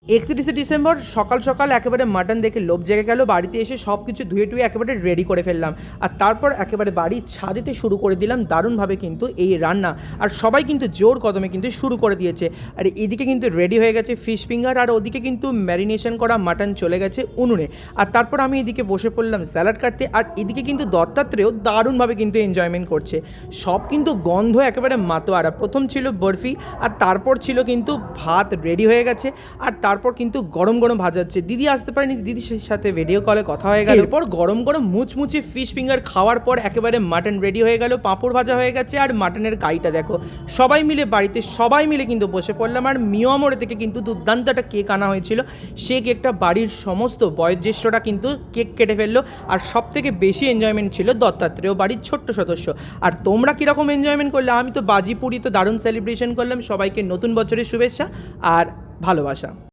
31শে December সকাল সকাল একেবারে মাটন দেখে লোভ জেগে গেল। বাড়িতে এসে সব কিছু ধুয়ে টুয়ে একেবারে রেডি করে ফেললাম, আর তারপর একেবারে বাড়ির ছাদেতে শুরু করে দিলাম দারুণভাবে কিন্তু এই রান্না। আর সবাই কিন্তু জোর কদমে কিন্তু শুরু করে দিয়েছে। আর এদিকে কিন্তু রেডি হয়ে গেছে ফিশ ফিঙ্গার, আর ওদিকে কিন্তু ম্যারিনেশন করা মাটন চলে গেছে উনুনে। আর তারপর আমি এদিকে বসে পড়লাম স্যালাড কাটতে, আর এদিকে কিন্তু দত্তাত্রেয় দারুণভাবে কিন্তু এনজয়মেন্ট করছে। সব কিন্তু গন্ধ একেবারে মাতোয়ারা। প্রথম ছিল বরফি, আর তারপর ছিল কিন্তু ভাত রেডি হয়ে গেছে, আর তারপর কিন্তু গরম গরম ভাজা হচ্ছে। দিদি আসতে পারেনি, দিদির সাথে ভিডিও কলে কথা হয়ে গেল। এরপর গরম গরম মুচমুচে ফিশ ফিঙ্গার খাওয়ার পর একেবারে মাটন রেডি হয়ে গেল, পাঁপড় ভাজা হয়ে গেছে, আর মাটনের কাইটা দেখো। সবাই মিলে বাড়িতে সবাই মিলে কিন্তু বসে পড়লাম। আর মিয়ামোড়ে থেকে কিন্তু দুর্দান্ত একটা কেক আনা হয়েছিল। সেই কেকটা বাড়ির সমস্ত বয়োজ্যেষ্ঠরা কিন্তু কেক কেটে ফেললো। আর সব থেকে বেশি এনজয়মেন্ট ছিল দত্তাত্রেয়, বাড়ির ছোট্ট সদস্য। আর তোমরা কীরকম এনজয়মেন্ট করলে? আমি তো বাজি পুরি তো দারুণ সেলিব্রেশন করলাম। সবাইকে নতুন বছরের শুভেচ্ছা আর ভালোবাসা।